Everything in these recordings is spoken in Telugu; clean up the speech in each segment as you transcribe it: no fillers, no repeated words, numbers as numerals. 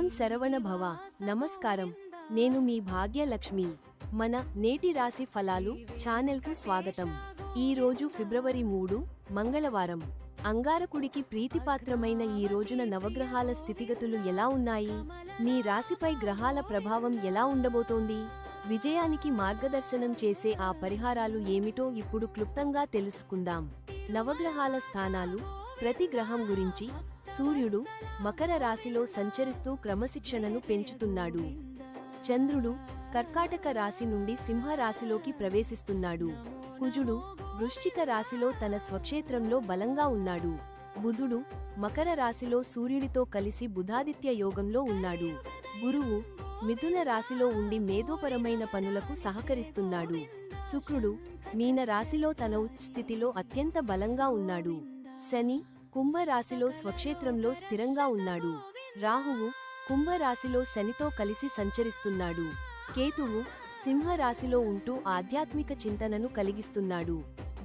ఓం శరవణ భవ. నమస్కారం, నేను మీ భాగ్యలక్ష్మి. మన నేటి రాశి ఫలాలు ఛానల్కు స్వాగతం. ఈ రోజు ఫిబ్రవరి 3, మంగళవారం. అంగారకుడికి ప్రీతిపాత్రమైన ఈ రోజున నవగ్రహాల స్థితిగతులు ఎలా ఉన్నాయి? మీ రాశిపై గ్రహాల ప్రభావం ఎలా ఉండబోతోంది? విజయానికి మార్గదర్శనం చేసే ఆ పరిహారాలు ఏమిటో ఇప్పుడు క్లుప్తంగా తెలుసుకుందాం. నవగ్రహాల స్థానాలు, ప్రతి గ్రహం గురించి. సూర్యుడు మకర రాశిలో సంచరిస్తూ క్రమశిక్షణను పెంచుతున్నాడు. చంద్రుడు కర్కాటక రాశి నుండి సింహ రాశిలోకి ప్రవేశిస్తున్నాడు. కుజుడు వృశ్చిక రాశిలో తన స్వక్షేత్రంలో బలంగా ఉన్నాడు. బుధుడు మకర రాశిలో సూర్యుడితో కలిసి బుధాదిత్య యోగంలో ఉన్నాడు. గురువు మిథున రాశిలో ఉండి మేధోపరమైన పనులకు సహకరిస్తున్నాడు. శుక్రుడు మీన రాశిలో తన ఉచ్ఛస్థితిలో అత్యంత బలంగా ఉన్నాడు. శని కుంభరాశిలో స్వక్షేత్రంలో స్థిరంగా ఉన్నాడు. రాహువు కుంభరాశిలో శనితో కలిసి సంచరిస్తున్నాడు. కేతువు సింహరాశిలో ఉంటూ ఆధ్యాత్మిక చింతనను కలిగిస్తున్నాడు.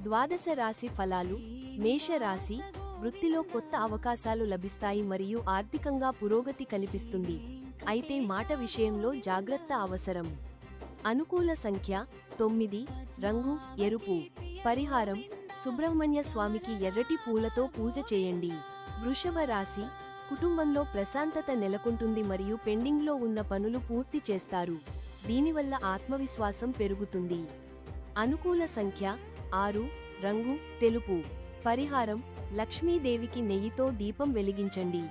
ద్వాదశ రాశి ఫలాలు. మేషరాశి వృత్తిలో కొత్త అవకాశాలు లభిస్తాయి మరియు ఆర్థికంగా పురోగతి కనిపిస్తుంది. అయితే మాట విషయంలో జాగ్రత్త అవసరం. అనుకూల సంఖ్య 9, రంగు ఎరుపు. పరిహారం సుబ్రహ్మణ్య స్వామికి ఎర్రటి పూలతో పూజ చేయండి. వృషభ రాశి కుటుంబంలో ప్రశాంతత నెలకొంటుంది మరియు పెండింగ్లో ఉన్న పనులు పూర్తి చేస్తారు. దీనివల్ల ఆత్మవిశ్వాసం పెరుగుతుంది. అనుకూల సంఖ్య 6, రంగు తెలుపు. పరిహారం లక్ష్మీదేవికి నెయ్యితో దీపం వెలిగించండి.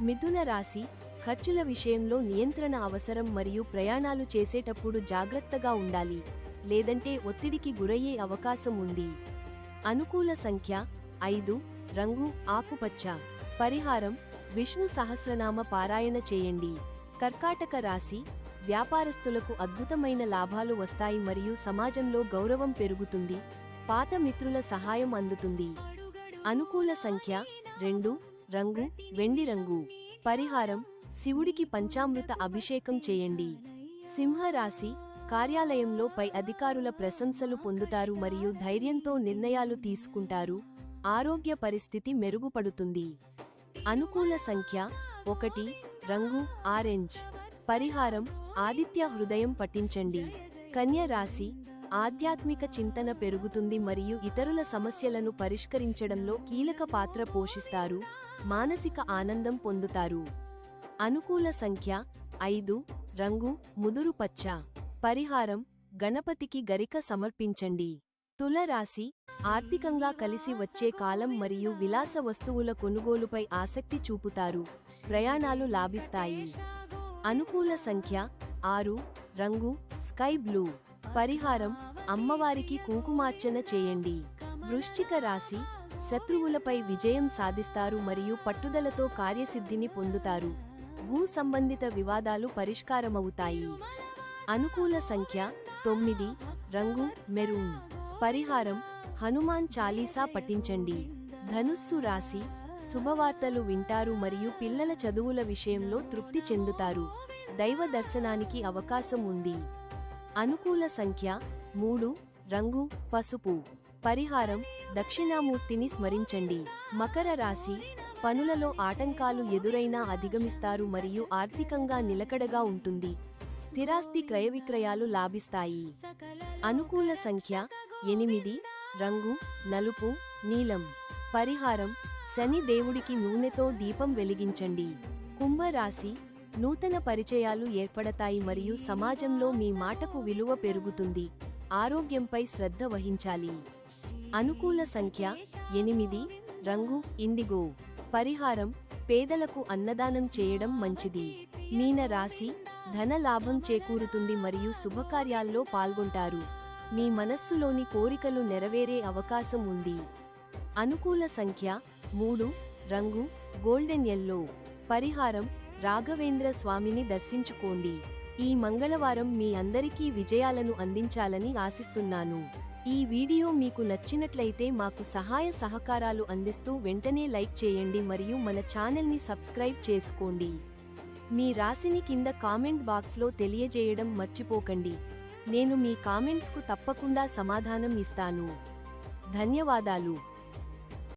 మిథున రాశి ఖర్చుల విషయంలో నియంత్రణ అవసరం మరియు ప్రయాణాలు చేసేటప్పుడు జాగ్రత్తగా ఉండాలి, లేదంటే ఒత్తిడికి గురయ్యే అవకాశం ఉంది. అనుకూల సంఖ్య 5, రంగు ఆకుపచ్చ. పరిహారం విష్ణు సహస్రనామ పారాయణ చేయండి. కర్కాటక రాశి వ్యాపారస్తులకు అద్భుతమైన లాభాలు వస్తాయి మరియు సమాజంలో గౌరవం పెరుగుతుంది. పాత మిత్రుల సహాయం అందుతుంది. అనుకూల సంఖ్య 2, రంగు వెండి రంగు. పరిహారం శివుడికి పంచామృత అభిషేకం చేయండి. సింహరాశి కార్యాలయంలో పై అధికారుల ప్రశంసలు పొందుతారు మరియు ధైర్యంతో నిర్ణయాలు తీసుకుంటారు. ఆరోగ్య పరిస్థితి మెరుగుపడుతుంది. అనుకూల సంఖ్య 1, రంగు ఆరెంజ్. పరిహారం ఆదిత్య హృదయం పఠించండి. కన్య రాశి ఆధ్యాత్మిక చింతన పెరుగుతుంది మరియు ఇతరుల సమస్యలను పరిష్కరించడంలో కీలక పాత్ర పోషిస్తారు. మానసిక ఆనందం పొందుతారు. అనుకూల సంఖ్య 5, రంగు ముదురు పచ్చ. పరిహారం గణపతికి గరిక సమర్పించండి. తుల రాశి ఆర్థికంగా కలిసి వచ్చే కాలం మరియు విలాస వస్తువుల కొనుగోలుపై ఆసక్తి చూపుతారు. ప్రయాణాలు లాభిస్తాయి. అనుకూల సంఖ్య 6, రంగు స్కై బ్లూ. పరిహారం అమ్మవారికి కుంకుమార్చన చేయండి. వృశ్చిక రాశి శత్రువులపై విజయం సాధిస్తారు మరియు పట్టుదలతో కార్యసిద్ధిని పొందుతారు. భూ సంబంధిత వివాదాలు పరిష్కారమవుతాయి. అనుకూల సంఖ్య 9, రంగు మెరూన్. పరిహారం హనుమాన్ చాలీసా పఠించండి. ధనుస్సు రాశి శుభవార్తలు వింటారు మరియు పిల్లల చదువుల విషయంలో తృప్తి చెందుతారు. దైవ దర్శనానికి అవకాశం ఉంది. అనుకూల సంఖ్య 3, రంగు పసుపు. పరిహారం దక్షిణామూర్తిని స్మరించండి. మకర రాశి పనులలో ఆటంకాలు ఎదురైనా అధిగమిస్తారు మరియు ఆర్థికంగా నిలకడగా ఉంటుంది. స్థిరాస్తి క్రయ విక్రయాలు లాభిస్తాయి. అనుకూల సంఖ్య 8, రంగు నలుపు నీలం. పరిహారం శని దేవుడికి నూనెతో దీపం వెలిగించండి. కుంభరాశి నూతన పరిచయాలు ఏర్పడతాయి మరియు సమాజంలో మీ మాటకు విలువ పెరుగుతుంది. ఆరోగ్యంపై శ్రద్ధ వహించాలి. అనుకూల సంఖ్య 8, రంగు ఇండిగో. పరిహారం పేదలకు అన్నదానం చేయడం మంచిది. మీన రాశి ధన లాభం చేకూరుతుంది మరియు శుభకార్యాల్లో పాల్గొంటారు. మీ మనస్సులోని కోరికలు నెరవేరే అవకాశం ఉంది. అనుకూల సంఖ్య 3, రంగు గోల్డెన్ ఎల్లో. పరిహారం రాఘవేంద్ర స్వామిని దర్శించుకోండి. ఈ మంగళవారం మీ అందరికీ విజయాలను అందించాలని ఆశిస్తున్నాను. ఈ వీడియో మీకు నచ్చినట్లయితే మాకు సహాయ సహకారాలు అందిస్తూ వెంటనే లైక్ చేయండి మరియు మన ఛానల్ని సబ్స్క్రైబ్ చేసుకోండి. మీ రాశిని కింద కామెంట్ బాక్స్లో తెలియజేయడం మర్చిపోకండి. నేను మీ కామెంట్స్కు తప్పకుండా సమాధానం ఇస్తాను. ధన్యవాదాలు.